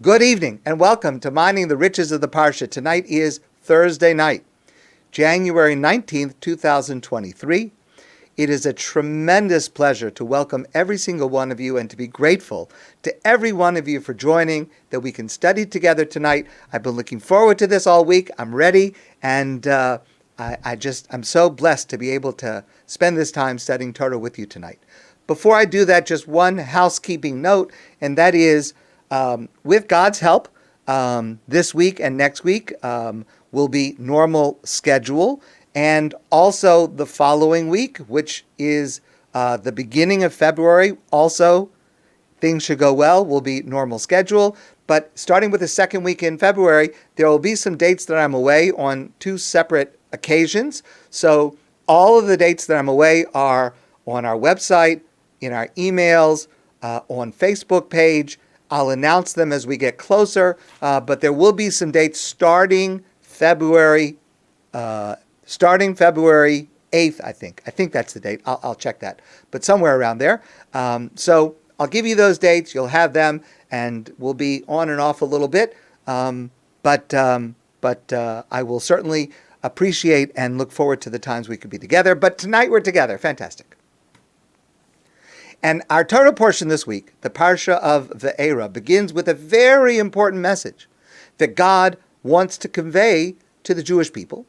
Good evening and welcome to Mining the Riches of the Parsha. Tonight is Thursday night, January 19th, 2023. It is a tremendous pleasure to welcome every single one of you and to be grateful to every one of you for joining, that we can study together tonight. I've been looking forward to this all week. I'm ready, and I'm so blessed to be able to spend this time studying Torah with you tonight. Before I do that, just one housekeeping note, and that is, with God's help, this week and next week will be normal schedule, and also the following week, which is the beginning of February, also things should go well, will be normal schedule. But starting with the second week in February, there will be some dates that I'm away on two separate occasions. So all of the dates that I'm away are on our website, in our emails, on Facebook page. I'll announce them as we get closer, but there will be some dates starting February 8th, I think. I think that's the date. I'll check that, but somewhere around there. So I'll give you those dates. You'll have them, and we'll be on and off a little bit. But I will certainly appreciate and look forward to the times we could be together. But tonight we're together. Fantastic. And our Torah portion this week, the Parsha of VaEira, begins with a very important message that God wants to convey to the Jewish people.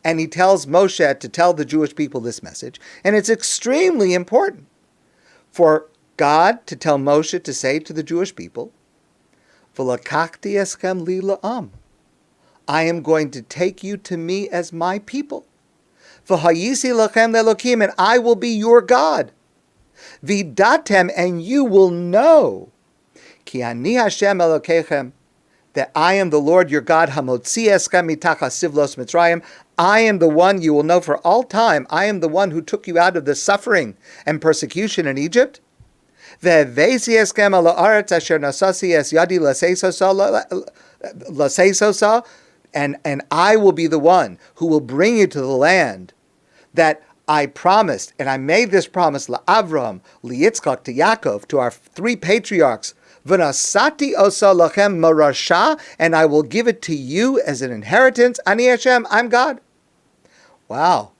And he tells Moshe to tell the Jewish people this message. And it's extremely important for God to tell Moshe to say to the Jewish people, "V'lakachti eschem li la'am." I am going to take you to me as my people. "V'hayisi lachem le'elokim," and I will be your God. Vidatem, and you will know, ki ani Hashem Elokechem, that I am the Lord your God, hamotzi eschem mitachas sivlos Mitzrayim. I am the one you will know for all time. I am the one who took you out of the suffering and persecution in Egypt. Ve'vesi eschem ala aretz asher nasasi es yadi laseisosa, and I will be the one who will bring you to the land that I promised, and I made this promise LaAvraham, LiYitzchak, to Yaakov, to our three patriarchs. V'nasati osa lachem marasha, and I will give it to you as an inheritance. Ani Hashem, I'm God. Wow,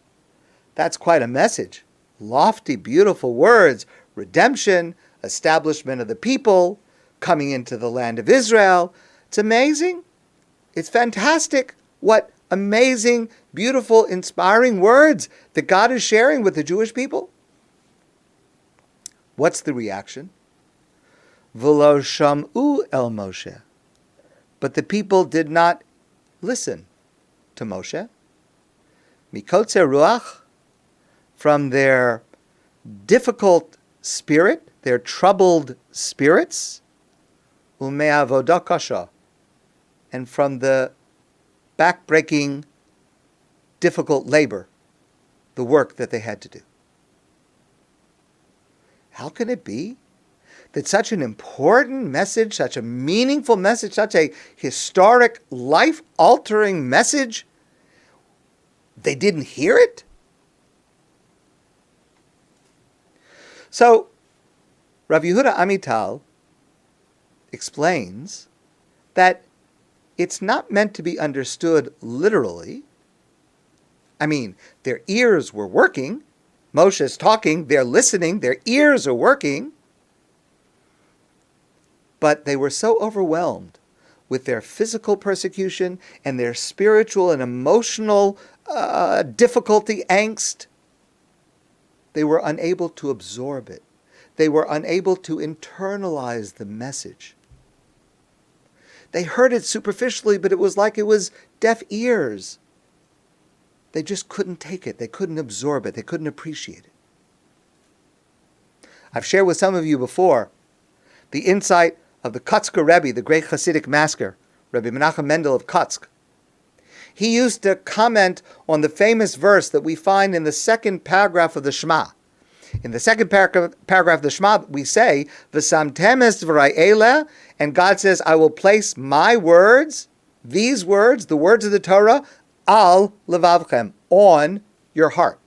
that's quite a message. Lofty, beautiful words. Redemption, establishment of the people, coming into the land of Israel. It's amazing. It's fantastic. What amazing, beautiful, inspiring words that God is sharing with the Jewish people. What's the reaction? V'lo sham'u el Moshe. But the people did not listen to Moshe. Mikotze ruach, from their difficult spirit, their troubled spirits, u'me'avodah kasha, and from the back-breaking, difficult labor, the work that they had to do. How can it be that such an important message, such a meaningful message, such a historic, life-altering message, they didn't hear it? So, Rabbi Yehuda Amital explains that it's not meant to be understood literally. I mean, their ears were working. Moshe's talking, they're listening, their ears are working. But they were so overwhelmed with their physical persecution and their spiritual and emotional difficulty, angst. They were unable to absorb it. They were unable to internalize the message. They heard it superficially, but it was like it was deaf ears. They just couldn't take it. They couldn't absorb it. They couldn't appreciate it. I've shared with some of you before the insight of the Kotzker Rebbe, the great Hasidic masker, Rabbi Menachem Mendel of Kotsk. He used to comment on the famous verse that we find in the second paragraph of the Shema. In the second paragraph of the Shema, we say, "V'samtem es dvarai eleh," and God says, "I will place my words, these words, the words of the Torah, al levavchem, on your heart."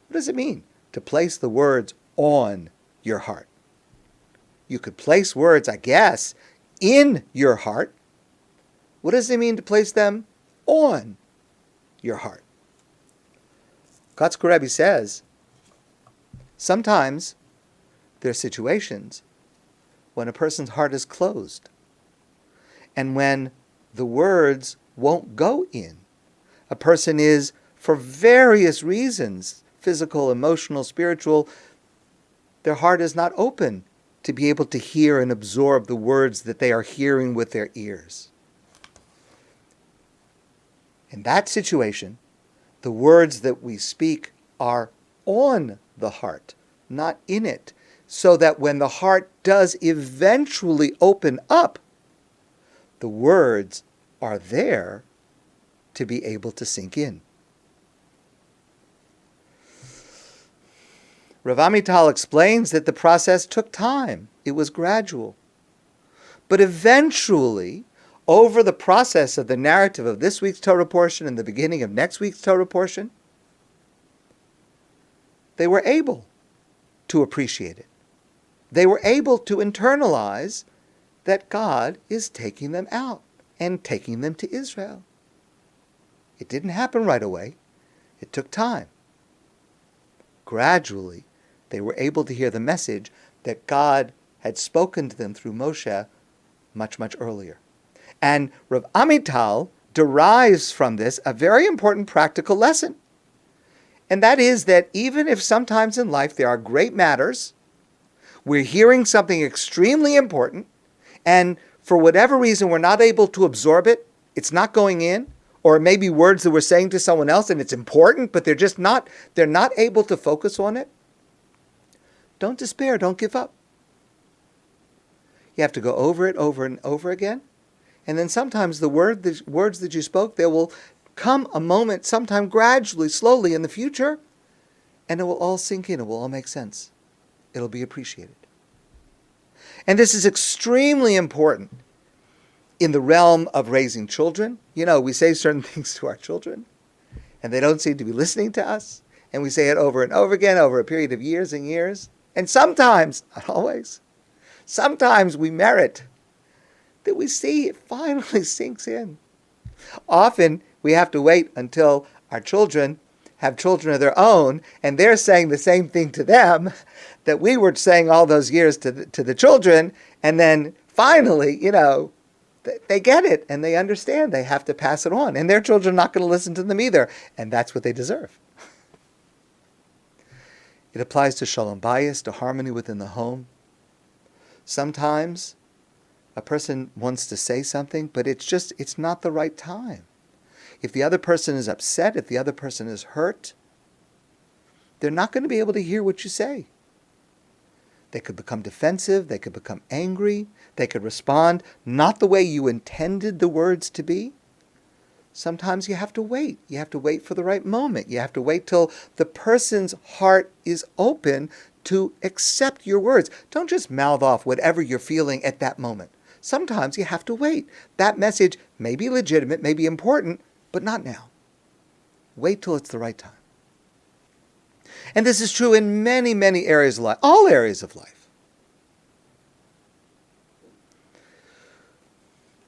What does it mean to place the words on your heart? You could place words, I guess, in your heart. What does it mean to place them on your heart? Kanievsky Rebbe says, sometimes there are situations when a person's heart is closed and when the words won't go in. A person is, for various reasons, physical, emotional, spiritual, their heart is not open to be able to hear and absorb the words that they are hearing with their ears. In that situation, the words that we speak are on the heart, not in it, so that when the heart does eventually open up, the words are there to be able to sink in. Rav Amital explains that the process took time. It was gradual. But eventually, over the process of the narrative of this week's Torah portion and the beginning of next week's Torah portion, they were able to appreciate it. They were able to internalize that God is taking them out and taking them to Israel. It didn't happen right away. It took time. Gradually, they were able to hear the message that God had spoken to them through Moshe much, much earlier. And Rav Amital derives from this a very important practical lesson. And that is that even if sometimes in life there are great matters, we're hearing something extremely important, and for whatever reason we're not able to absorb it, it's not going in, or it may be words that we're saying to someone else and it's important, but they're not able to focus on it. Don't despair, don't give up. You have to go over it over and over again. And then sometimes the words that you spoke, there will come a moment, sometime gradually, slowly in the future, and it will all sink in, it will all make sense. It'll be appreciated. And this is extremely important in the realm of raising children. You know, we say certain things to our children, and they don't seem to be listening to us, and we say it over and over again over a period of years and years. And sometimes, not always, sometimes we merit that we see it finally sinks in. Often we have to wait until our children have children of their own, and they're saying the same thing to them that we were saying all those years to the children, and then finally, they get it and they understand they have to pass it on, and their children are not going to listen to them either, and that's what they deserve. It applies to shalom bayis, to harmony within the home. Sometimes a person wants to say something, but it's not the right time. If the other person is upset, if the other person is hurt, they're not going to be able to hear what you say. They could become defensive, they could become angry, they could respond not the way you intended the words to be. Sometimes you have to wait. You have to wait for the right moment. You have to wait till the person's heart is open to accept your words. Don't just mouth off whatever you're feeling at that moment. Sometimes you have to wait. That message may be legitimate, may be important, but not now. Wait till it's the right time. And this is true in many, many areas of life, all areas of life.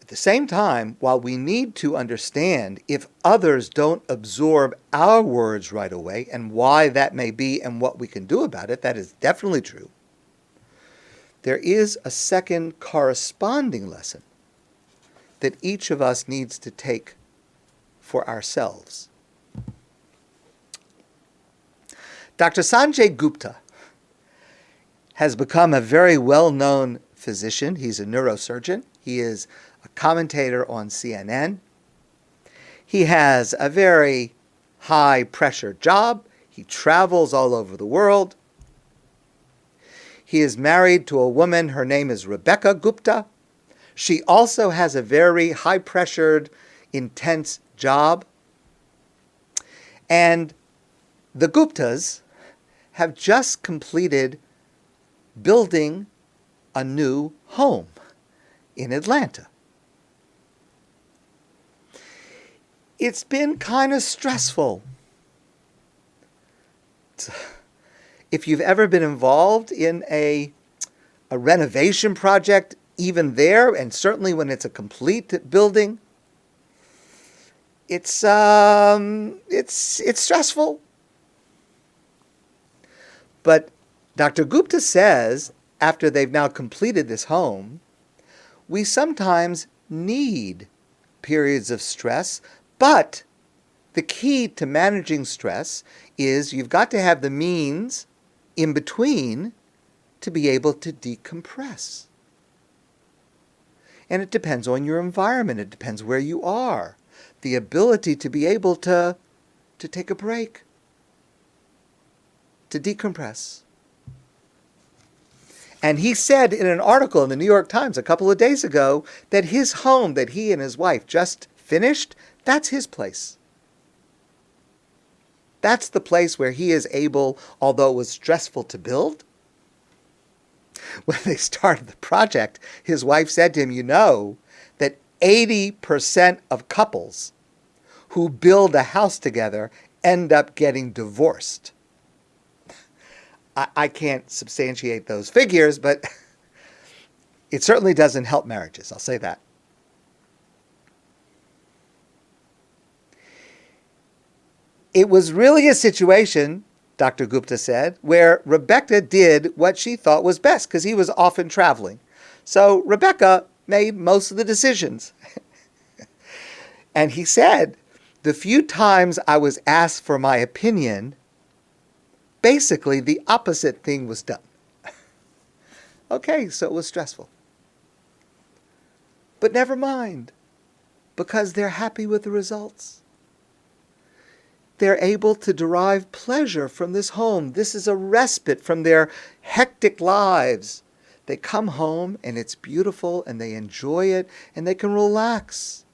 At the same time, while we need to understand if others don't absorb our words right away and why that may be and what we can do about it, that is definitely true. There is a second corresponding lesson that each of us needs to take for ourselves. Dr. Sanjay Gupta has become a very well-known physician. He's a neurosurgeon. He is a commentator on CNN. He has a very high-pressure job. He travels all over the world. He is married to a woman. Her name is Rebecca Gupta. She also has a very high-pressured, intense job. And the Guptas have just completed building a new home in Atlanta. It's been kind of stressful. If you've ever been involved in a renovation project, even there, and certainly when it's a complete building, it's stressful. But Dr. Gupta says, after they've now completed this home, we sometimes need periods of stress, but the key to managing stress is you've got to have the means in between to be able to decompress. And it depends on your environment. It depends where you are. The ability to be able to take a break, to decompress. And he said in an article in the New York Times a couple of days ago that his home that he and his wife just finished, that's his place. That's the place where he is able, although it was stressful to build. When they started the project, his wife said to him, you know that 80% of couples who build a house together end up getting divorced. I can't substantiate those figures, but it certainly doesn't help marriages, I'll say that. It was really a situation, Dr. Gupta said, where Rebecca did what she thought was best, because he was often traveling. So Rebecca made most of the decisions. And he said, the few times I was asked for my opinion, basically the opposite thing was done. Okay, so it was stressful. But never mind, because they're happy with the results. They're able to derive pleasure from this home. This is a respite from their hectic lives. They come home and it's beautiful and they enjoy it and they can relax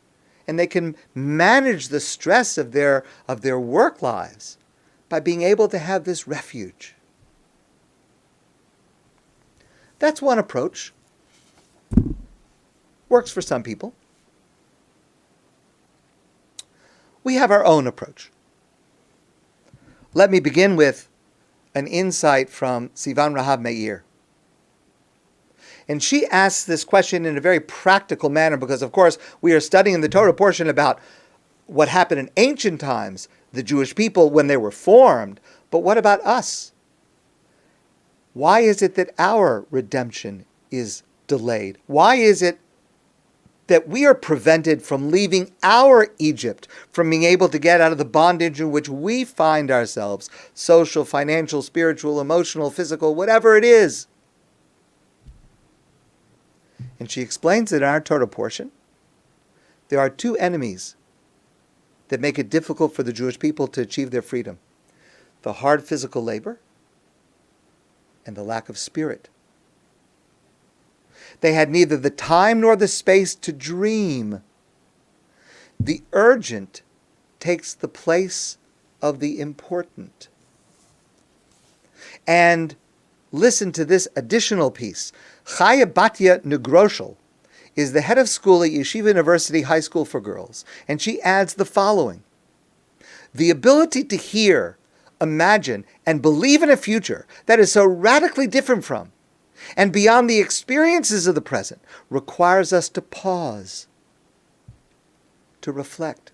and they can manage the stress of their work lives by being able to have this refuge. That's one approach. Works for some people. We have our own approach. Let me begin with an insight from Sivan, Rahav, Meir. And she asks this question in a very practical manner because, of course, we are studying the Torah portion about what happened in ancient times, the Jewish people when they were formed. But what about us? Why is it that our redemption is delayed? Why is it that we are prevented from leaving our Egypt, from being able to get out of the bondage in which we find ourselves, social, financial, spiritual, emotional, physical, whatever it is? And she explains that in our Torah portion, there are two enemies that make it difficult for the Jewish people to achieve their freedom: the hard physical labor and the lack of spirit. They had neither the time nor the space to dream. The urgent takes the place of the important. And listen to this additional piece. Chaya Batya Negroshel is the head of school at Yeshiva University High School for Girls, and she adds the following: the ability to hear, imagine, and believe in a future that is so radically different from and beyond the experiences of the present requires us to pause, to reflect,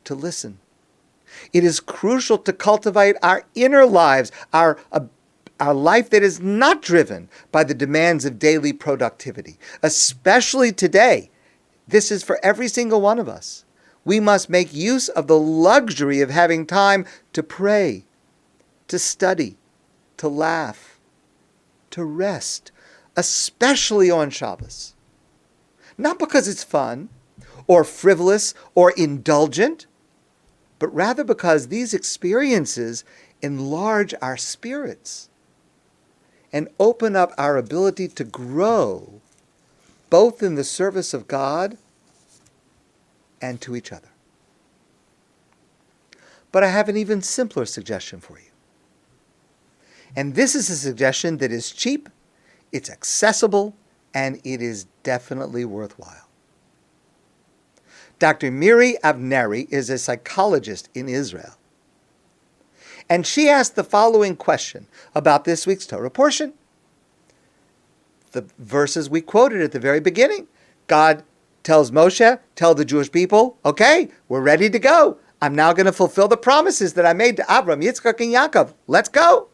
to listen. It is crucial to cultivate our inner lives, our life that is not driven by the demands of daily productivity. Especially today, this is for every single one of us. We must make use of the luxury of having time to pray, to study, to laugh, to rest, especially on Shabbos. Not because it's fun, or frivolous, or indulgent, but rather because these experiences enlarge our spirits and open up our ability to grow both in the service of God and to each other. But I have an even simpler suggestion for you. And this is a suggestion that is cheap, it's accessible, and it is definitely worthwhile. Dr. Miri Avneri is a psychologist in Israel. And she asked the following question about this week's Torah portion. the verses we quoted at the very beginning. God tells Moshe, tell the Jewish people, okay, we're ready to go. I'm now going to fulfill the promises that I made to Abraham, Yitzchak, and Yaakov. Let's go.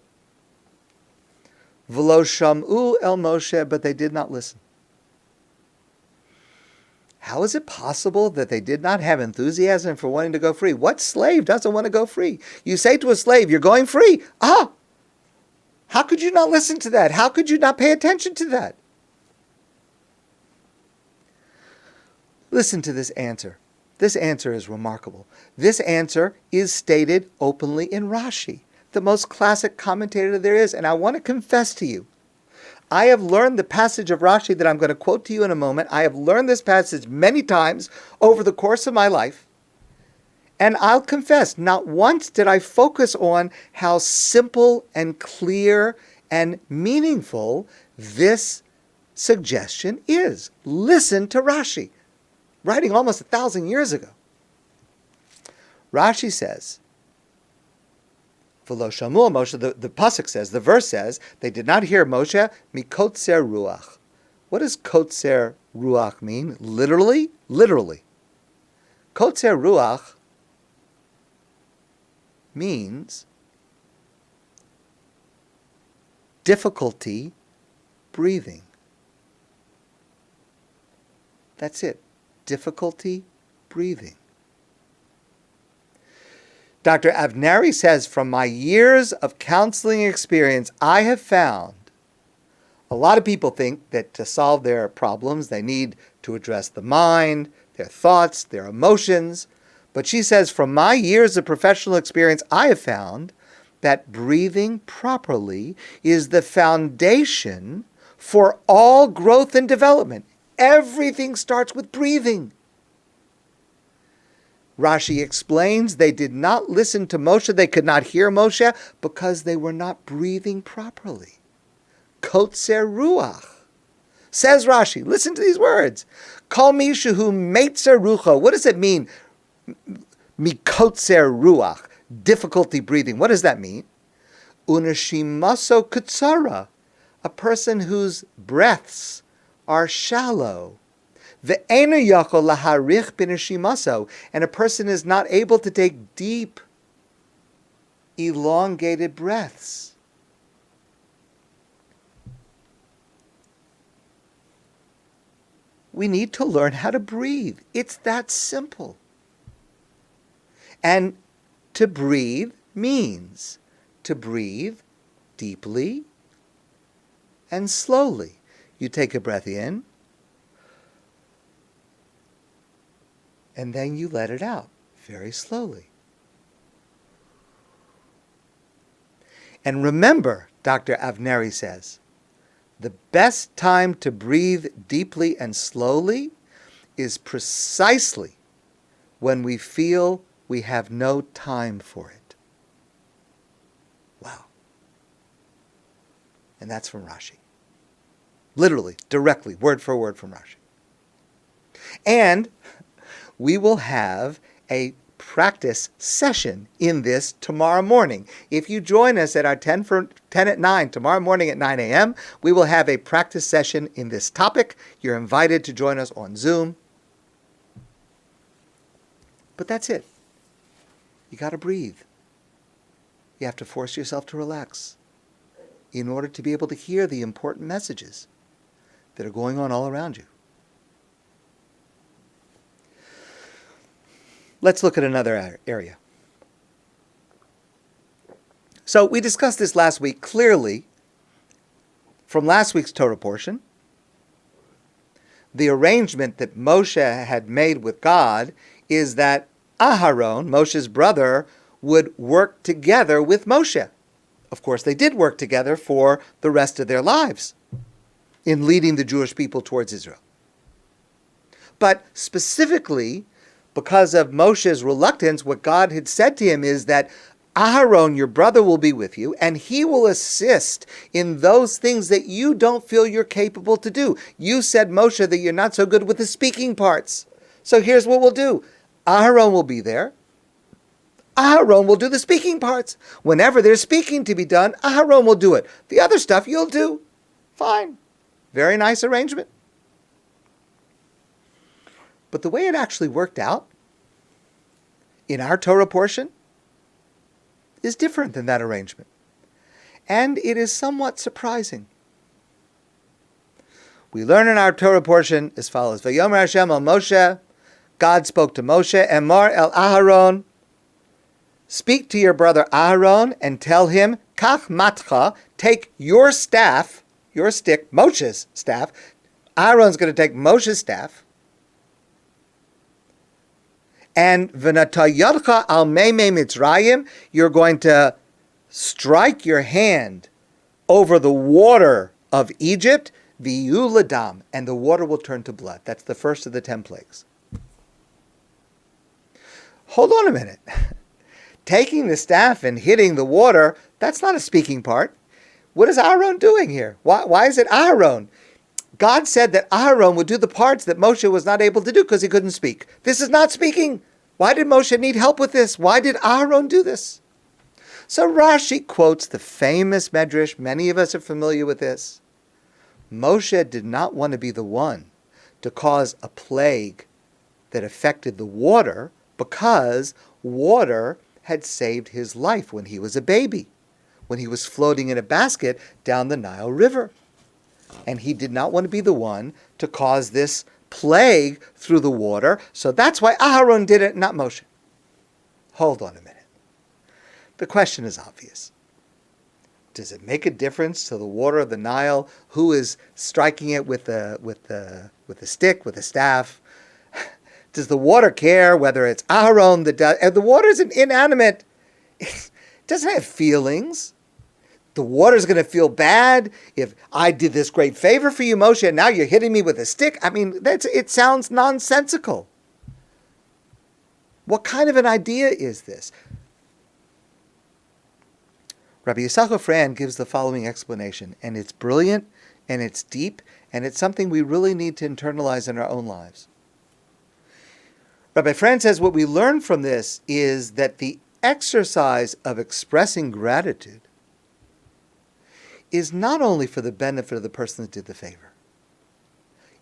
V'lo sham'u el Moshe, but they did not listen. How is it possible that they did not have enthusiasm for wanting to go free? What slave doesn't want to go free? You say to a slave, you're going free. How could you not listen to that? How could you not pay attention to that? Listen to this answer. This answer is remarkable. This answer is stated openly in Rashi, the most classic commentator there is. And I want to confess to you, I have learned the passage of Rashi that I'm going to quote to you in a moment. I have learned this passage many times over the course of my life. And I'll confess, not once did I focus on how simple and clear and meaningful this suggestion is. Listen to Rashi, writing almost 1,000 years ago. Rashi says, V'lo shamu Moshe, the pasuk says, the verse says, they did not hear Moshe mikotzer ruach. What does kotzer ruach mean? Literally? Literally. Kotzer ruach means difficulty breathing. That's it. Difficulty breathing. Dr. Avneri says, from my years of counseling experience, I have found a lot of people think that to solve their problems, they need to address the mind, their thoughts, their emotions. But she says, from my years of professional experience, I have found that breathing properly is the foundation for all growth and development. Everything starts with breathing. Rashi explains they did not listen to Moshe, they could not hear Moshe because they were not breathing properly. Kotzer ruach. Says Rashi, listen to these words. Kol mishu meitzer rucho. What does it mean? Mikotzer ruach. Difficulty breathing. What does that mean? Unashimaso kutsara. A person whose breaths are shallow. And a person is not able to take deep, elongated breaths. We need to learn how to breathe. It's that simple. And to breathe means to breathe deeply and slowly. You take a breath in, and then you let it out very slowly. And remember, Dr. Avneri says, the best time to breathe deeply and slowly is precisely when we feel we have no time for it. Wow. And that's from Rashi. Literally, directly, word for word from Rashi. And we will have a practice session in this tomorrow morning. If you join us at our 10 at 9, tomorrow morning at 9 a.m., we will have a practice session in this topic. You're invited to join us on Zoom. But that's it. You got to breathe. You have to force yourself to relax in order to be able to hear the important messages that are going on all around you. Let's look at another area. So we discussed this last week clearly from last week's Torah portion. The arrangement that Moshe had made with God is that Aharon, Moshe's brother, would work together with Moshe. Of course, they did work together for the rest of their lives in leading the Jewish people towards Israel. But specifically, because of Moshe's reluctance, what God had said to him is that Aharon, your brother, will be with you, and he will assist in those things that you don't feel you're capable to do. You said, Moshe, that you're not so good with the speaking parts. So here's what we'll do. Aharon will be there. Aharon will do the speaking parts. Whenever there's speaking to be done, Aharon will do it. The other stuff you'll do. Fine. Very nice arrangement. But the way it actually worked out in our Torah portion is different than that arrangement. And it is somewhat surprising. We learn in our Torah portion as follows. Vayomer Hashem el Moshe, God spoke to Moshe, Emar el Aharon, speak to your brother Aharon and tell him, Kach matcha, take your staff, your stick, Moshe's staff. Aharon's going to take Moshe's staff. And v'natayadcha al meimei Mitzrayim, you're going to strike your hand over the water of Egypt, v'yu ladam, and the water will turn to blood. That's the first of the 10 plagues. Hold on a minute. Taking the staff and hitting the water, that's not a speaking part. What is Aaron doing here? Why is it Aaron? God said that Aaron would do the parts that Moshe was not able to do because he couldn't speak. This is not speaking. Why did Moshe need help with this? Why did Aaron do this? So Rashi quotes the famous Medrash. Many of us are familiar with this. Moshe did not want to be the one to cause a plague that affected the water because water had saved his life when he was a baby, when he was floating in a basket down the Nile River. And he did not want to be the one to cause this plague through the water. So that's why Aharon did it, not Moshe. Hold on a minute. The question is obvious. Does it make a difference to the water of the Nile who is striking it with a stick, with a staff? Does the water care whether it's Aharon that does? The water is an inanimate. It doesn't have feelings. The water's going to feel bad if I did this great favor for you, Moshe, and now you're hitting me with a stick. I mean, it sounds nonsensical. What kind of an idea is this? Rabbi Yisroel Zev gives the following explanation, and it's brilliant, and it's deep, and it's something we really need to internalize in our own lives. Rabbi Fran says what we learn from this is that the exercise of expressing gratitude is not only for the benefit of the person that did the favor.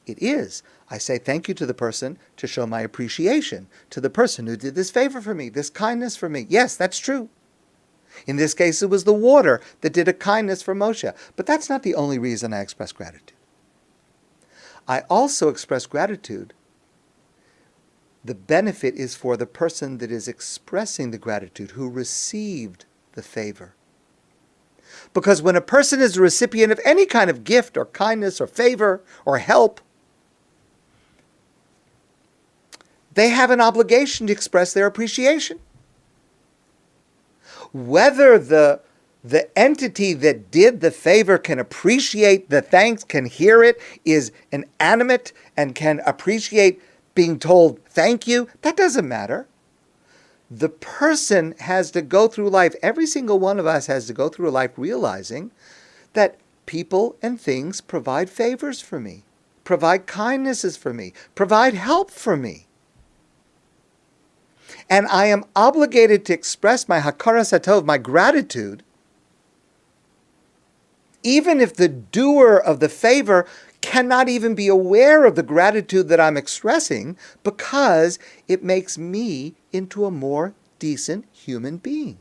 It is. I say thank you to the person to show my appreciation to the person who did this favor for me, this kindness for me. Yes, that's true. In this case, it was the water that did a kindness for Moshe. But that's not the only reason I express gratitude. I also express gratitude. The benefit is for the person that is expressing the gratitude, who received the favor. Because when a person is a recipient of any kind of gift or kindness or favor or help, they have an obligation to express their appreciation. Whether the entity that did the favor can appreciate the thanks, can hear it, is inanimate, and can appreciate being told thank you, that doesn't matter. The person has to go through life, every single one of us has to go through life realizing that people and things provide favors for me, provide kindnesses for me, provide help for me. And I am obligated to express my hakaras hatov, my gratitude, even if the doer of the favor cannot even be aware of the gratitude that I'm expressing, because it makes me into a more decent human being.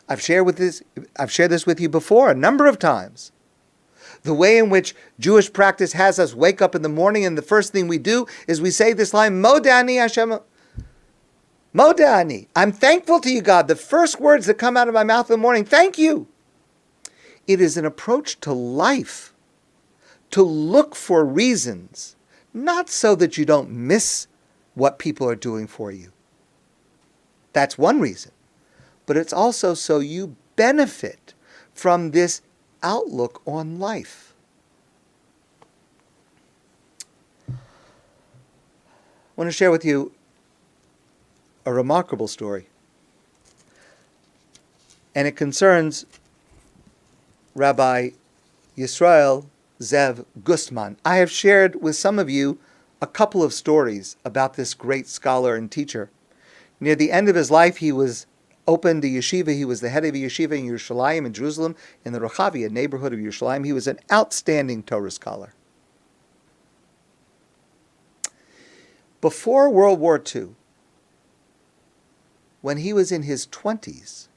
I've shared this with you before a number of times. The way in which Jewish practice has us wake up in the morning and the first thing we do is we say this line, Modani Hashem. Modani. I'm thankful to you, God. The first words that come out of my mouth in the morning, thank you. It is an approach to life, to look for reasons, not so that you don't miss what people are doing for you. That's one reason. But it's also so you benefit from this outlook on life. I want to share with you a remarkable story. And it concerns Rabbi Yisroel Zev Gustman. I have shared with some of you a couple of stories about this great scholar and teacher. Near the end of his life, he was opened a yeshiva. He was the head of a yeshiva in Yerushalayim, in Jerusalem, in the Rahav, a neighborhood of Yerushalayim. He was an outstanding Torah scholar. Before World War II, when he was in his 20s,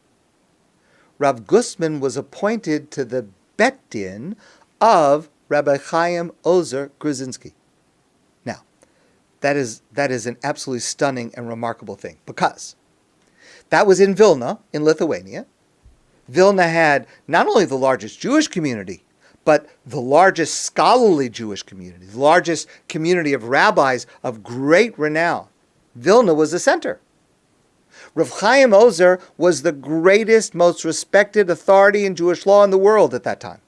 Rav Gustman was appointed to the Bet Din of Rabbi Chaim Ozer Gruzinski. Now, that is an absolutely stunning and remarkable thing, because that was in Vilna, in Lithuania. Vilna had not only the largest Jewish community, but the largest scholarly Jewish community, the largest community of rabbis of great renown. Vilna was the center. Rav Chaim Ozer was the greatest, most respected authority in Jewish law in the world at that time.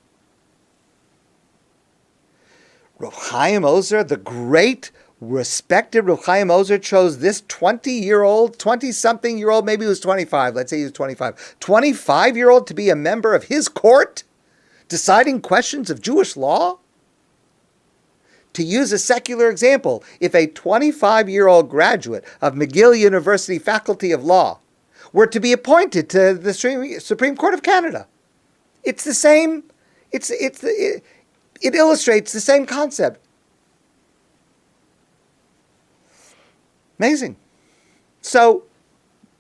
Rav Chaim Ozer, the great, respected Rav Chaim Ozer, chose this 20-year-old, 20-something-year-old, maybe he was 25, let's say he was 25, 25-year-old to be a member of his court, deciding questions of Jewish law? To use a secular example, if a 25-year-old graduate of McGill University Faculty of Law were to be appointed to the Supreme Court of Canada, it's the same, it illustrates the same concept. Amazing. So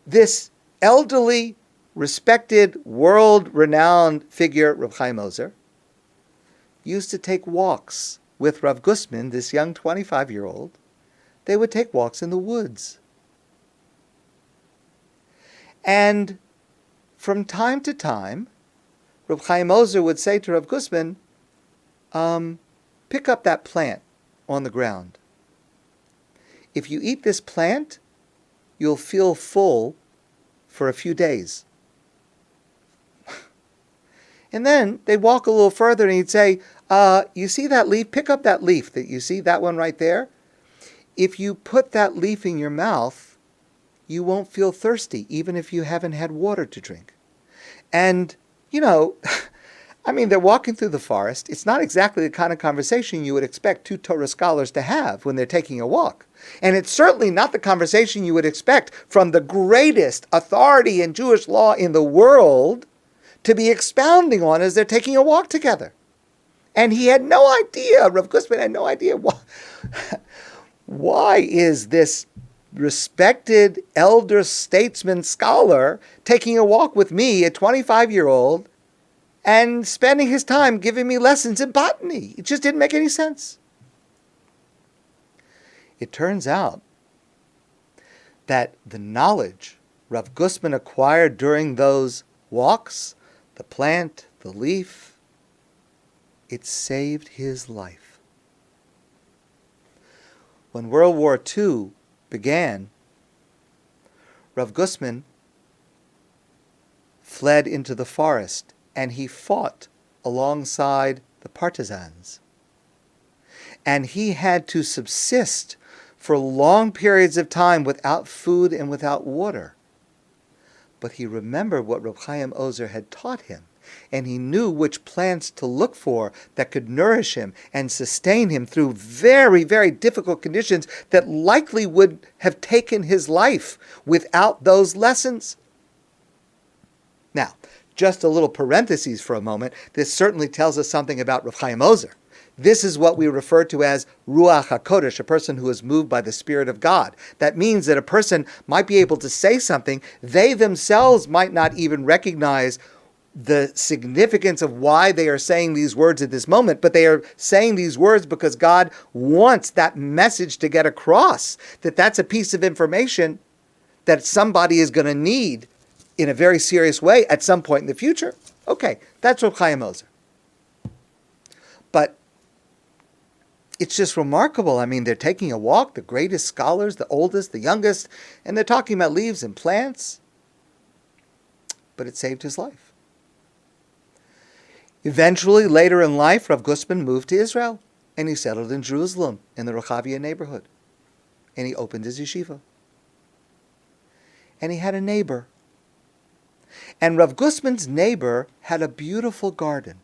this elderly, respected, world-renowned figure, Rav Chaim Ozer, used to take walks with Rav Gustman, this young 25-year-old. They would take walks in the woods. And from time to time, Rav Chaim Ozer would say to Rav Gustman, pick up that plant on the ground. If you eat this plant, you'll feel full for a few days. And then they'd walk a little further and he'd say, you see that leaf? Pick up that leaf that you see, that one right there. If you put that leaf in your mouth, you won't feel thirsty, even if you haven't had water to drink. And, they're walking through the forest. It's not exactly the kind of conversation you would expect two Torah scholars to have when they're taking a walk. And it's certainly not the conversation you would expect from the greatest authority in Jewish law in the world to be expounding on as they're taking a walk together. And he had no idea, Rav Gustman had no idea why is this respected elder statesman scholar taking a walk with me, a 25-year-old, and spending his time giving me lessons in botany. It just didn't make any sense. It turns out that the knowledge Rav Gustman acquired during those walks, the plant, the leaf, it saved his life. When World War II began, Rav Gustman fled into the forest and he fought alongside the partisans. And he had to subsist for long periods of time without food and without water. But he remembered what Rav Chaim Ozer had taught him, and he knew which plants to look for that could nourish him and sustain him through very, very difficult conditions that likely would have taken his life without those lessons. Now, just a little parentheses for a moment, this certainly tells us something about Rav Chaim Ozer. This is what we refer to as Ruach HaKodesh, a person who is moved by the Spirit of God. That means that a person might be able to say something, they themselves might not even recognize the significance of why they are saying these words at this moment, but they are saying these words because God wants that message to get across, that that's a piece of information that somebody is going to need in a very serious way at some point in the future. Okay, that's Rav Chaim Ozer. But it's just remarkable. I mean, they're taking a walk, the greatest scholars, the oldest, the youngest, and they're talking about leaves and plants. But it saved his life. Eventually, later in life, Rav Gustman moved to Israel, and he settled in Jerusalem, in the Rehavia neighborhood. And he opened his yeshiva. And he had a neighbor. And Rav Gustman's neighbor had a beautiful garden.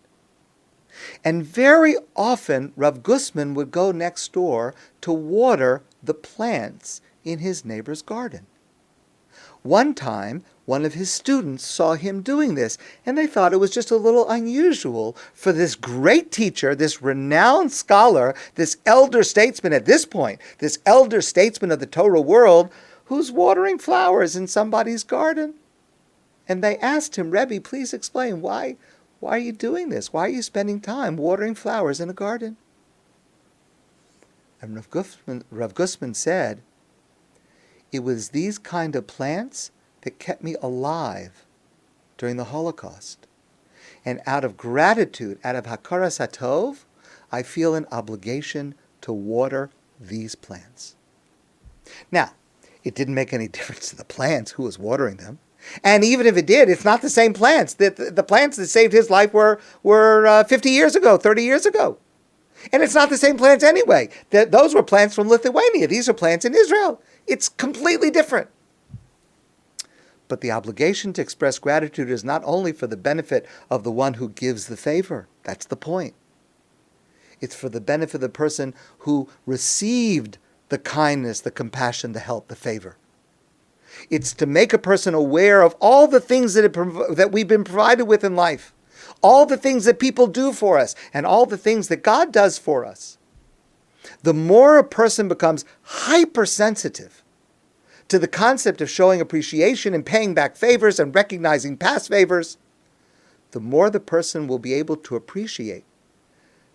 And very often, Rav Gustman would go next door to water the plants in his neighbor's garden. One time, one of his students saw him doing this, and they thought it was just a little unusual for this great teacher, this renowned scholar, this elder statesman at this point, this elder statesman of the Torah world, who's watering flowers in somebody's garden. And they asked him, Rebbe, please explain, why are you doing this? Why are you spending time watering flowers in a garden? And Rav Gustman said, it was these kind of plants that kept me alive during the Holocaust. And out of gratitude, out of hakaras hatov, I feel an obligation to water these plants. Now, it didn't make any difference to the plants who was watering them. And even if it did, it's not the same plants. The plants that saved his life were 50 years ago, 30 years ago. And it's not the same plants anyway. Those were plants from Lithuania. These are plants in Israel. It's completely different. But the obligation to express gratitude is not only for the benefit of the one who gives the favor. That's the point. It's for the benefit of the person who received the kindness, the compassion, the help, the favor. It's to make a person aware of all the things that we've been provided with in life, all the things that people do for us, and all the things that God does for us. The more a person becomes hypersensitive to the concept of showing appreciation and paying back favors and recognizing past favors, the more the person will be able to appreciate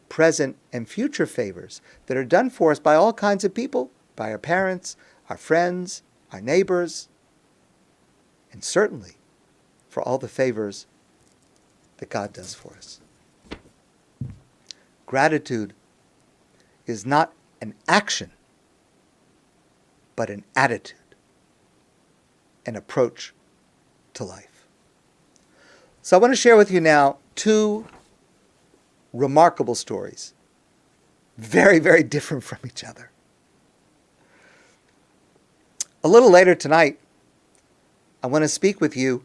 present and future favors that are done for us by all kinds of people, by our parents, our friends, our neighbors, and certainly for all the favors that God does for us. Gratitude is not an action, but an attitude, an approach to life. So I want to share with you now two remarkable stories, very, very different from each other. A little later tonight, I want to speak with you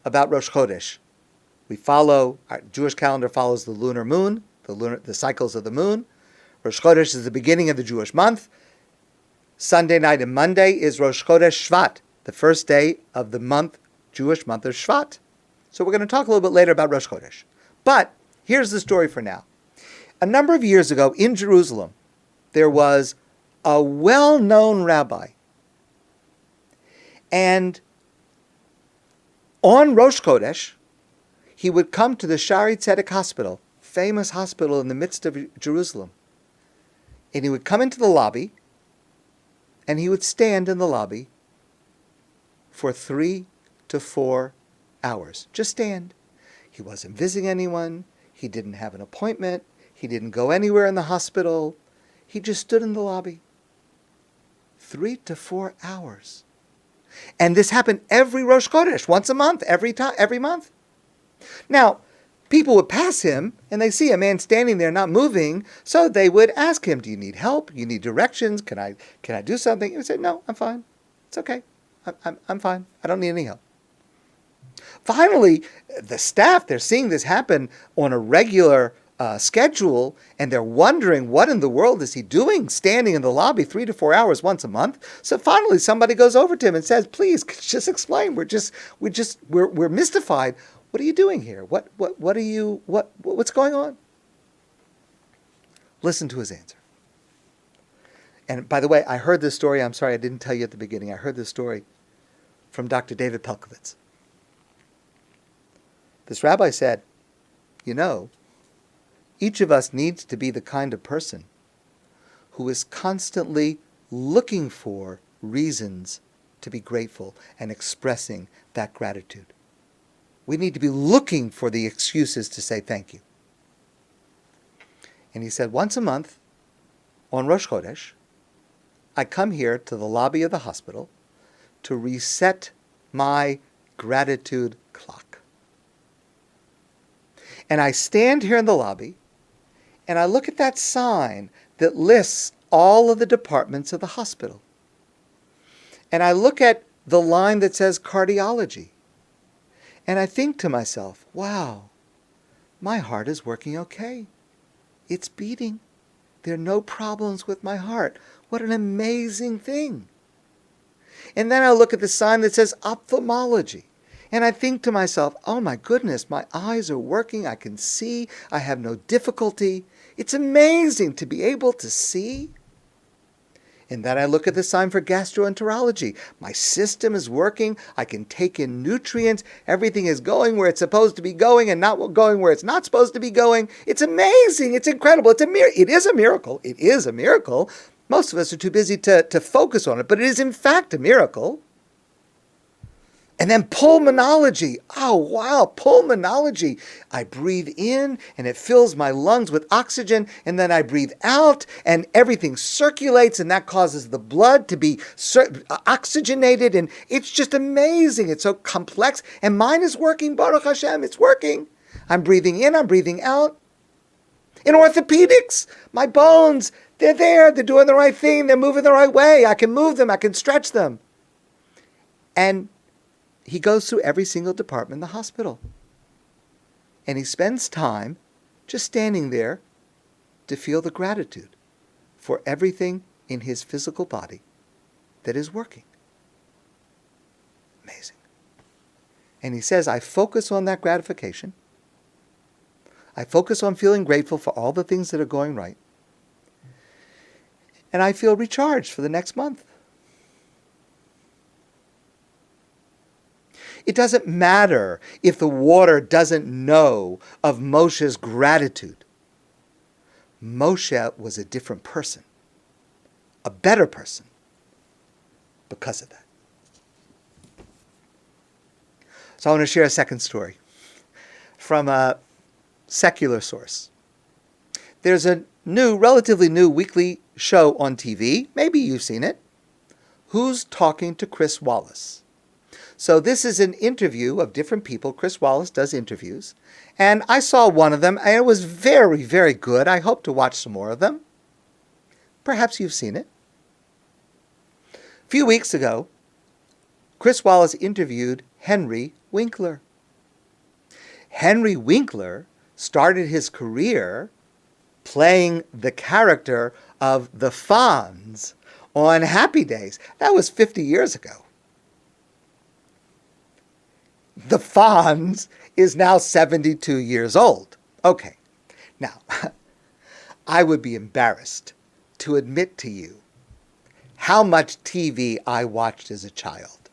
about Rosh Chodesh. Our Jewish calendar follows the lunar moon, the cycles of the moon. Rosh Chodesh is the beginning of the Jewish month. Sunday night and Monday is Rosh Chodesh Shvat, the first day of the Jewish month of Shvat. So we're going to talk a little bit later about Rosh Chodesh. But here's the story for now. A number of years ago in Jerusalem, there was a well-known rabbi. And on Rosh Chodesh, he would come to the Shari Tzedek Hospital, famous hospital in the midst of Jerusalem. And he would come into the lobby, and he would stand in the lobby for 3 to 4 hours. Just stand. He wasn't visiting anyone. He didn't have an appointment. He didn't go anywhere in the hospital. He just stood in the lobby. 3 to 4 hours. And this happened every Rosh Chodesh, once a month, every month. Now, people would pass him, and they see a man standing there not moving, so they would ask him, do you need help? You need directions? Can I do something? He would say, no, I'm fine. It's okay. I'm fine. I don't need any help. Finally, the staff, they're seeing this happen on a regular schedule, and they're wondering what in the world is he doing standing in the lobby 3 to 4 hours once a month. So finally somebody goes over to him and says, please just explain. We're mystified. What are you doing here? What's going on? Listen to his answer. And by the way, I heard this story. I'm sorry I didn't tell you at the beginning. I heard this story from Dr. David Pelcovitz. This rabbi said, each of us needs to be the kind of person who is constantly looking for reasons to be grateful and expressing that gratitude. We need to be looking for the excuses to say thank you. And he said, once a month on Rosh Chodesh, I come here to the lobby of the hospital to reset my gratitude clock. And I stand here in the lobby, and I look at that sign that lists all of the departments of the hospital. And I look at the line that says cardiology. And I think to myself, wow, my heart is working okay. It's beating. There are no problems with my heart. What an amazing thing. And then I look at the sign that says ophthalmology. And I think to myself, oh my goodness, my eyes are working. I can see. I have no difficulty. It's amazing to be able to see. And then I look at the sign for gastroenterology. My system is working. I can take in nutrients. Everything is going where it's supposed to be going and not going where it's not supposed to be going. It's amazing. It's incredible. It is a miracle. It is a miracle. Most of us are too busy to focus on it, but it is in fact a miracle. And then pulmonology. Oh, wow, pulmonology. I breathe in and it fills my lungs with oxygen, and then I breathe out and everything circulates, and that causes the blood to be oxygenated, and it's just amazing. It's so complex, and mine is working, Baruch Hashem, it's working. I'm breathing in, I'm breathing out. In orthopedics, my bones, they're there, they're doing the right thing, they're moving the right way. I can move them, I can stretch them. And he goes through every single department in the hospital. And he spends time just standing there to feel the gratitude for everything in his physical body that is working. Amazing. And he says, I focus on that gratification. I focus on feeling grateful for all the things that are going right. And I feel recharged for the next month. It doesn't matter if the water doesn't know of Moshe's gratitude. Moshe was a different person, a better person, because of that. So I want to share a second story from a secular source. There's a relatively new weekly show on TV. Maybe you've seen it. Who's Talking to Chris Wallace? So this is an interview of different people. Chris Wallace does interviews. And I saw one of them, and it was very, very good. I hope to watch some more of them. Perhaps you've seen it. A few weeks ago, Chris Wallace interviewed Henry Winkler. Henry Winkler started his career playing the character of the Fonz on Happy Days. That was 50 years ago. The Fonz is now 72 years old. Okay. Now, I would be embarrassed to admit to you how much TV I watched as a child.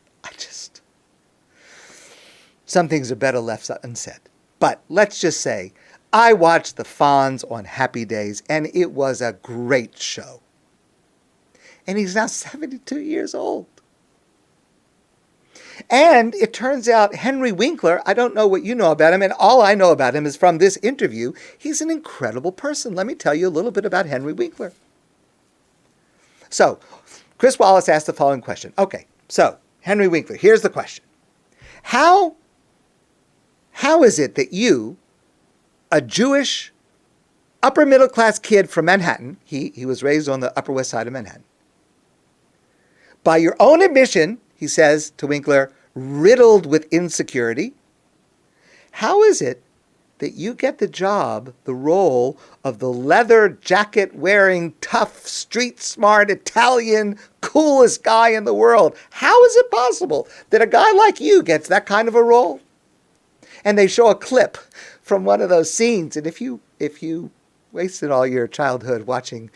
Some things are better left unsaid. But let's just say, I watched the Fonz on Happy Days, and it was a great show. And he's now 72 years old. And it turns out Henry Winkler, I don't know what you know about him, and all I know about him is from this interview. He's an incredible person. Let me tell you a little bit about Henry Winkler. So, Chris Wallace asked the following question. Okay, so, Henry Winkler, here's the question. How is it that you, a Jewish upper middle class kid from Manhattan, he was raised on the Upper West Side of Manhattan, by your own admission, he says to Winkler, riddled with insecurity, how is it that you get the role of the leather jacket wearing, tough, street smart, Italian, coolest guy in the world? How is it possible that a guy like you gets that kind of a role? And they show a clip from one of those scenes, and if you wasted all your childhood watching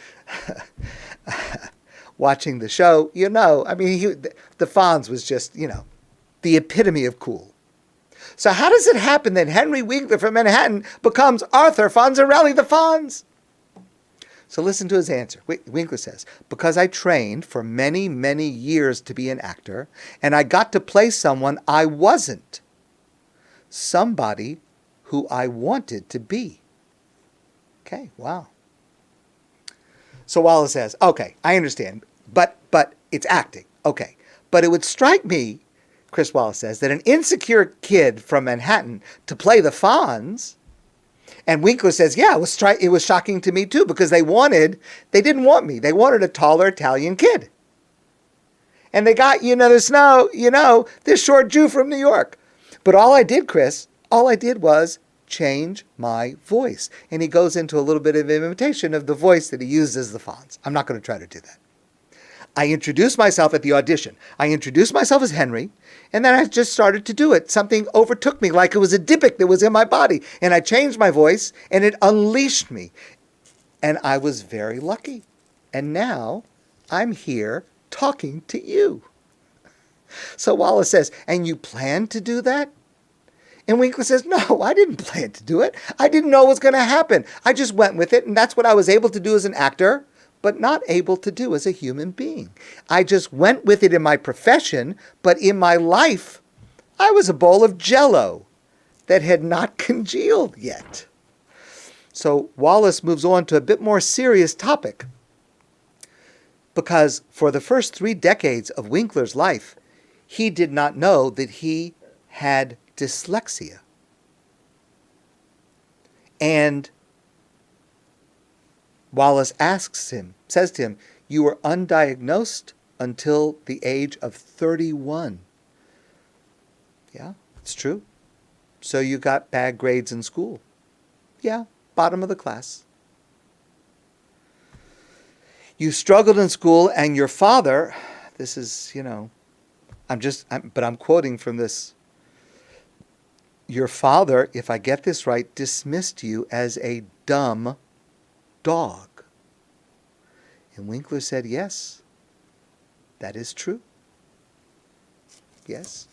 watching the show, the Fonz was just, the epitome of cool. So how does it happen that Henry Winkler from Manhattan becomes Arthur Fonzarelli the Fonz? So listen to his answer. Winkler says, because I trained for many, many years to be an actor, and I got to play someone I wasn't. Somebody who I wanted to be. Okay, wow. So Wallace says, okay, I understand, but it's acting. Okay, but it would strike me, Chris Wallace says, that an insecure kid from Manhattan to play the Fonz, and Winkler says, yeah, it was shocking to me too, because they didn't want me. They wanted a taller Italian kid. And they got, this short Jew from New York. But all I did, Chris, was change my voice. And he goes into a little bit of imitation of the voice that he used as the Fonz. I'm not going to try to do that. I introduced myself at the audition. I introduced myself as Henry, and then I just started to do it. Something overtook me like it was a dipik that was in my body. And I changed my voice, and it unleashed me. And I was very lucky. And now I'm here talking to you. So Wallace says, and you plan to do that? And Winkler says, no, I didn't plan to do it. I didn't know it was going to happen. I just went with it, and that's what I was able to do as an actor, but not able to do as a human being. I just went with it in my profession, but in my life, I was a bowl of Jell-O that had not congealed yet. So Wallace moves on to a bit more serious topic, because for the first 3 decades of Winkler's life, he did not know that he had dyslexia. And Wallace says to him, you were undiagnosed until the age of 31. Yeah, it's true. So you got bad grades in school. Yeah, bottom of the class. You struggled in school, and your father, this is, but I'm quoting from this. Your father, if I get this right, dismissed you as a dumb dog. And Winkler said, yes, that is true. Yes.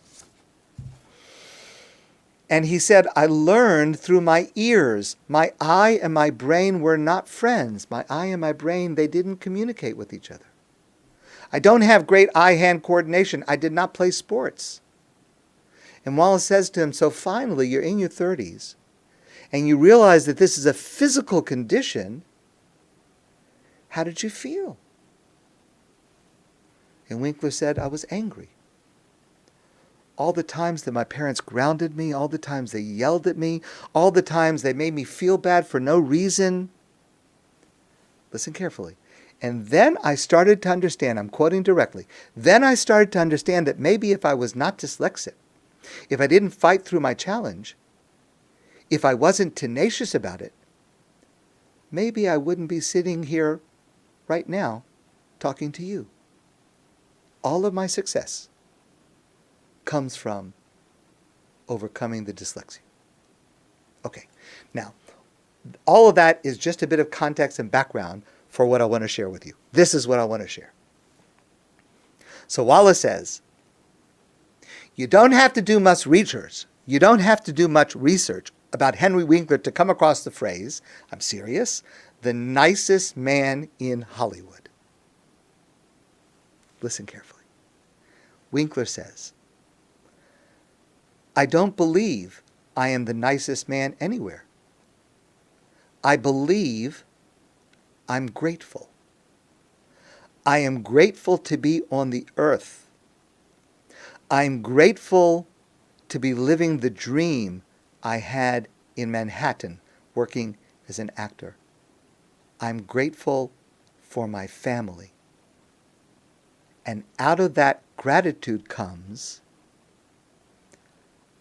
And he said, I learned through my ears. My eye and my brain were not friends. My eye and my brain, they didn't communicate with each other. I don't have great eye-hand coordination. I did not play sports. And Wallace says to him, so finally you're in your 30s, and you realize that this is a physical condition. How did you feel? And Winkler said, I was angry. All the times that my parents grounded me, all the times they yelled at me, all the times they made me feel bad for no reason. Listen carefully. And then I started to understand, I'm quoting directly, then I started to understand that maybe if I was not dyslexic, if I didn't fight through my challenge, if I wasn't tenacious about it, maybe I wouldn't be sitting here right now talking to you. All of my success comes from overcoming the dyslexia. Okay, now, all of that is just a bit of context and background for what I want to share with you. This is what I want to share. So Wallace says, you don't have to do much research. You don't have to do much research about Henry Winkler to come across the phrase, I'm serious, the nicest man in Hollywood. Listen carefully. Winkler says, I don't believe I am the nicest man anywhere. I believe I'm grateful. I am grateful to be on the earth. I'm grateful to be living the dream I had in Manhattan working as an actor. I'm grateful for my family. And out of that gratitude comes,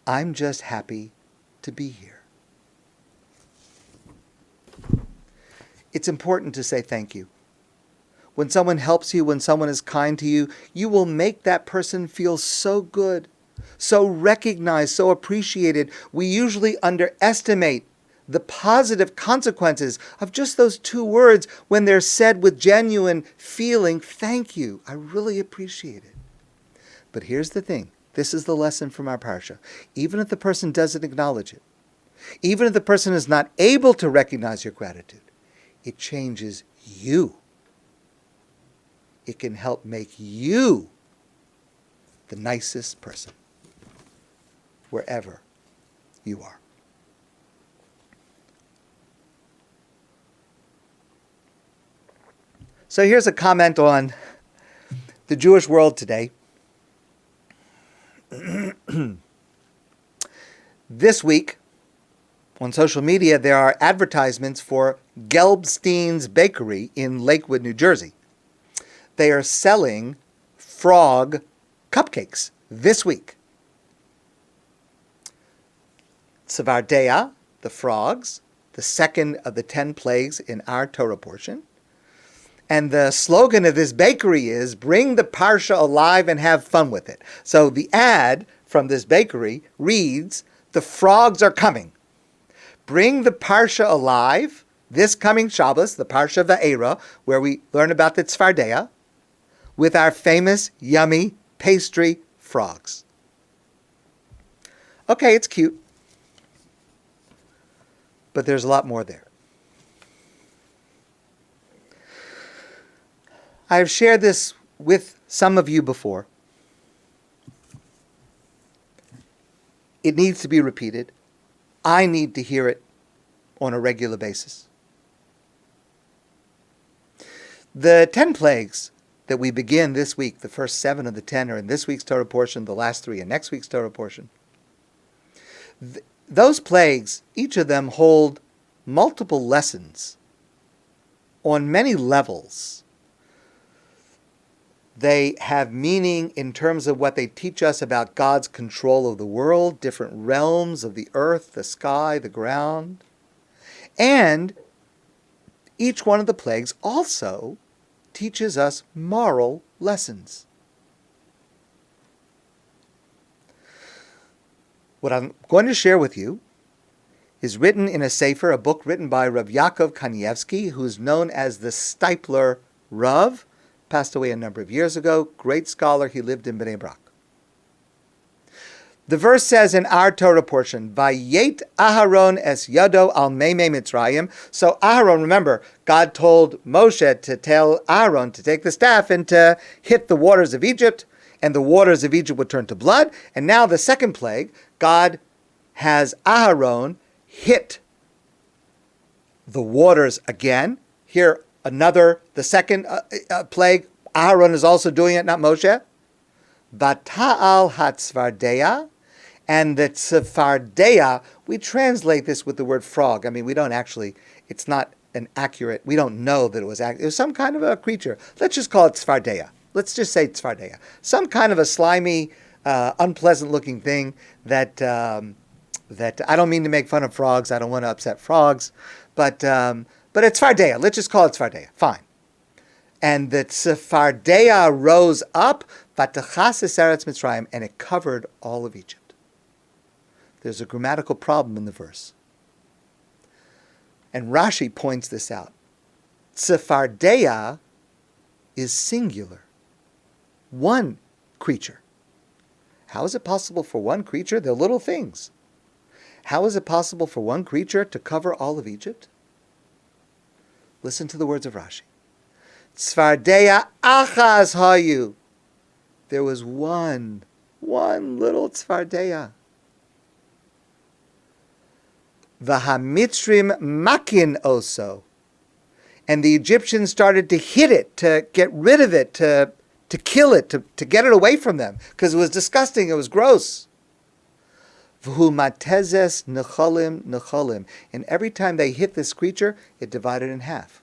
I'm just happy to be here. It's important to say thank you. When someone helps you, when someone is kind to you, you will make that person feel so good, so recognized, so appreciated. We usually underestimate the positive consequences of just those 2 words when they're said with genuine feeling, thank you, I really appreciate it. But here's the thing. This is the lesson from our Parsha. Even if the person doesn't acknowledge it, even if the person is not able to recognize your gratitude, it changes you. It can help make you the nicest person wherever you are. So here's a comment on the Jewish world today. This week, on social media, there are advertisements for Gelbstein's Bakery in Lakewood, New Jersey. They are selling frog cupcakes this week. Tz'fardea, the frogs, the second of the 10 plagues in our Torah portion. And the slogan of this bakery is, bring the Parsha alive and have fun with it. So the ad from this bakery reads, the frogs are coming. Bring the Parsha alive this coming Shabbos, the Parsha VaEira, where we learn about the Tz'fardea, with our famous, yummy, pastry frogs. Okay, it's cute. But there's a lot more there. I have shared this with some of you before. It needs to be repeated. I need to hear it on a regular basis. The 10 plagues that we begin this week, the first 7 of the 10 are in this week's Torah portion, the last 3 in next week's Torah portion. Those plagues, each of them hold multiple lessons on many levels. They have meaning in terms of what they teach us about God's control of the world, different realms of the earth, the sky, the ground. And each one of the plagues also teaches us moral lessons. What I'm going to share with you is written in a sefer, a book written by Rabbi Yaakov Kanievsky, who is known as the Steipler Rav, passed away a number of years ago, great scholar. He lived in Bnei Brak. The verse says in our Torah portion, Vayet Aharon es yado al meimei Mitzrayim. So Aharon, remember, God told Moshe to tell Aharon to take the staff and to hit the waters of Egypt, and the waters of Egypt would turn to blood. And now the second plague, God has Aharon hit the waters again. Here, the second plague, Aharon is also doing it, not Moshe. Vata'al haTz'fardea, and the Tz'fardea, we translate this with the word frog. I mean, we don't actually, it's not an accurate, we don't know that it was some kind of a creature. Let's just call it Tz'fardea. Let's just say Tz'fardea. Some kind of a slimy, unpleasant-looking thing that I don't mean to make fun of frogs. I don't want to upset frogs, but it's Tz'fardea. Let's just call it Tz'fardea. Fine. And the Tz'fardea rose up, Vatachas es eretz Mitzrayim, and it covered all of Egypt. There's a grammatical problem in the verse. And Rashi points this out. Tz'fardea is singular. One creature. How is it possible for one creature? They're little things. How is it possible for one creature to cover all of Egypt? Listen to the words of Rashi. Tz'fardea achaz hayu. There was one little tz'fardea. V'hamitzrim makin oso. And the Egyptians started to hit it, to get rid of it, to kill it, to get it away from them, because it was disgusting, it was gross. V'hu matezes nechalim. And every time they hit this creature, it divided in half.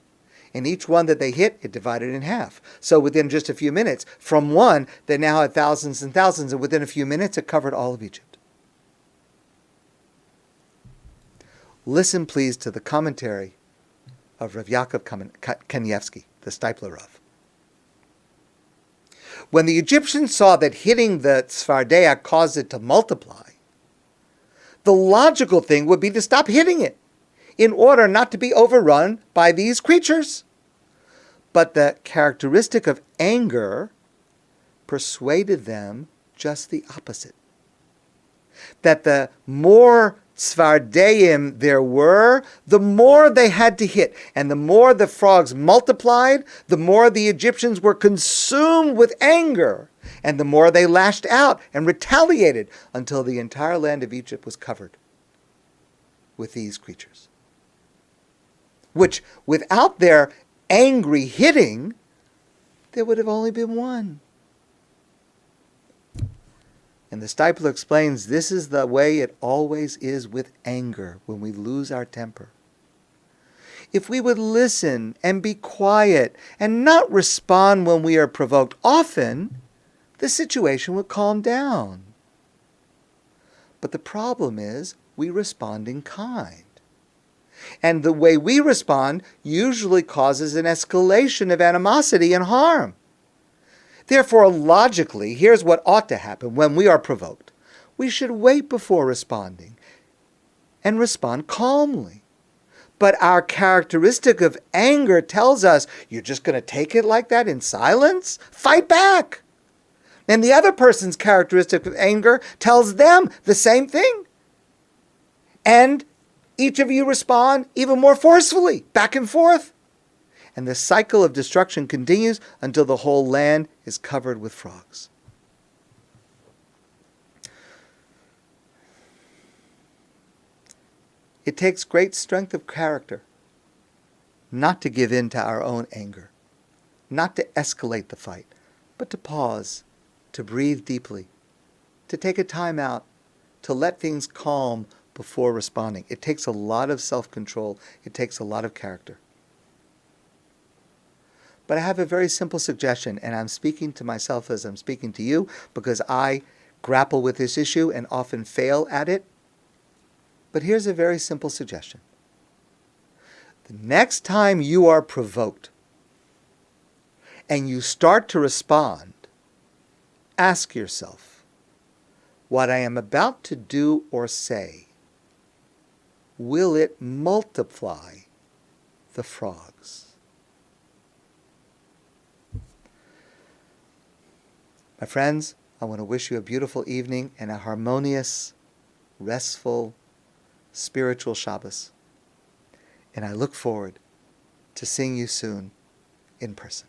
And each one that they hit, it divided in half. So within just a few minutes, from one, they now had thousands and thousands, and within a few minutes, it covered all of Egypt. Listen, please, to the commentary of Rabbi Yaakov Kanievsky, the Steipler Rav. When the Egyptians saw that hitting the Tz'fardea caused it to multiply, the logical thing would be to stop hitting it in order not to be overrun by these creatures. But the characteristic of anger persuaded them just the opposite. That the more Tz'fardeim there were, the more they had to hit. And the more the frogs multiplied, the more the Egyptians were consumed with anger. And the more they lashed out and retaliated until the entire land of Egypt was covered with these creatures. Which, without their angry hitting, there would have only been one. And the Steipler explains this is the way it always is with anger when we lose our temper. If we would listen and be quiet and not respond when we are provoked, often the situation would calm down. But the problem is we respond in kind. And the way we respond usually causes an escalation of animosity and harm. Therefore, logically, here's what ought to happen when we are provoked. We should wait before responding and respond calmly. But our characteristic of anger tells us, you're just going to take it like that in silence? Fight back. And the other person's characteristic of anger tells them the same thing. And each of you respond even more forcefully, back and forth. And the cycle of destruction continues until the whole land is covered with frogs. It takes great strength of character not to give in to our own anger, not to escalate the fight, but to pause, to breathe deeply, to take a time out, to let things calm before responding. It takes a lot of self-control. It takes a lot of character. But I have a very simple suggestion, and I'm speaking to myself as I'm speaking to you because I grapple with this issue and often fail at it. But here's a very simple suggestion. The next time you are provoked and you start to respond, ask yourself, what I am about to do or say, will it multiply the frogs? My friends, I want to wish you a beautiful evening and a harmonious, restful, spiritual Shabbos. And I look forward to seeing you soon in person.